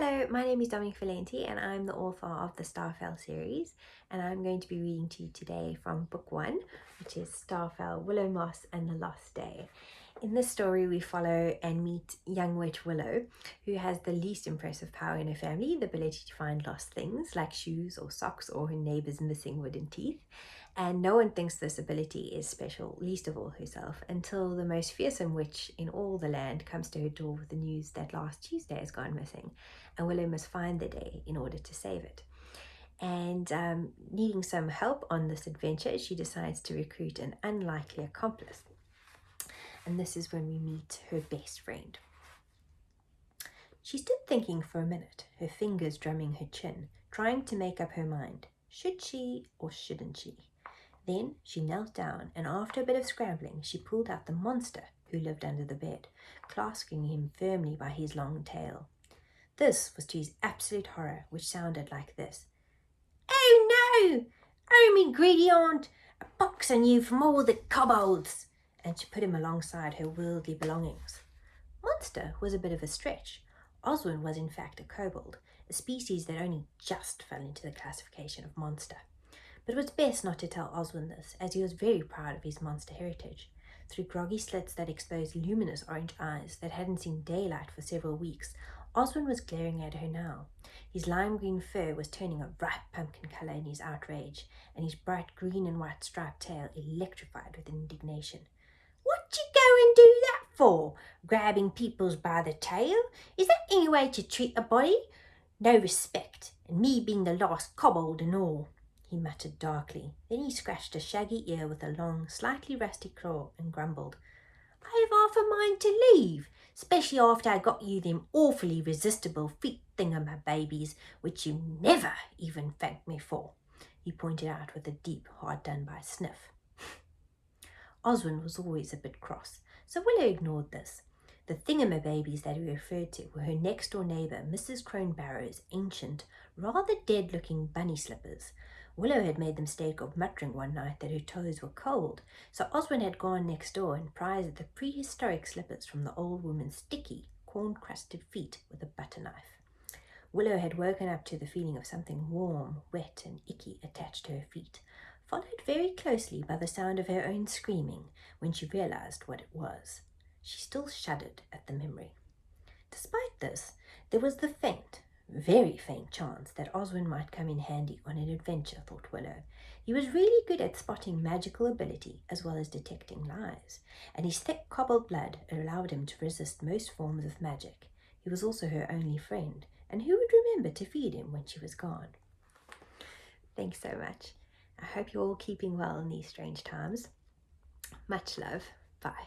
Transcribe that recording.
Hello, my name is Dominique Valente and I'm the author of the Starfell Series, and I'm going to be reading to you today from book 1, which is Starfell, Willow Moss and the Lost Day. In this story we follow and meet young witch Willow, who has the least impressive power in her family, the ability to find lost things like shoes or socks or her neighbour's missing wooden teeth. And no one thinks this ability is special, least of all herself, until the most fearsome witch in all the land comes to her door with the news that last Tuesday has gone missing, and Willow must find the day in order to save it. And needing some help on this adventure, she decides to recruit an unlikely accomplice. And this is when we meet her best friend. She stood thinking for a minute, her fingers drumming her chin, trying to make up her mind. Should she or shouldn't she? Then she knelt down, and after a bit of scrambling, she pulled out the monster who lived under the bed, clasping him firmly by his long tail. This was to his absolute horror, which sounded like this. "Oh no! Oh, me greedy aunt! A box on you from all the kobolds!" And she put him alongside her worldly belongings. Monster was a bit of a stretch. Oswin was in fact a kobold, a species that only just fell into the classification of monster. But it was best not to tell Oswin this, as he was very proud of his monster heritage. Through groggy slits that exposed luminous orange eyes that hadn't seen daylight for several weeks, Oswin was glaring at her now. His lime green fur was turning a ripe pumpkin colour in his outrage, and his bright green and white striped tail electrified with indignation. "What you go and do that for? Grabbing peoples by the tail? Is that any way to treat a body? No respect, and me being the last kobold and all," he muttered darkly. Then he scratched a shaggy ear with a long, slightly rusty claw and grumbled. "I have half a mind to leave, especially after I got you them awfully resistible feet thingamababies, which you never even thanked me for," he pointed out with a deep, hard-done-by sniff. Oswin was always a bit cross, so Willow ignored this. The thingamababies that he referred to were her next-door neighbour, Mrs. Cronebarrow's ancient, rather dead-looking bunny slippers. Willow had made the mistake of muttering one night that her toes were cold, so Oswin had gone next door and prized the prehistoric slippers from the old woman's sticky, corn-crusted feet with a butter knife. Willow had woken up to the feeling of something warm, wet and icky attached to her feet, followed very closely by the sound of her own screaming when she realized what it was. She still shuddered at the memory. Despite this, there was the faint, very faint chance that Oswin might come in handy on an adventure, thought Willow. He was really good at spotting magical ability as well as detecting lies, and his thick cobbled blood allowed him to resist most forms of magic. He was also her only friend, and who would remember to feed him when she was gone? Thanks so much. I hope you're all keeping well in these strange times. Much love. Bye.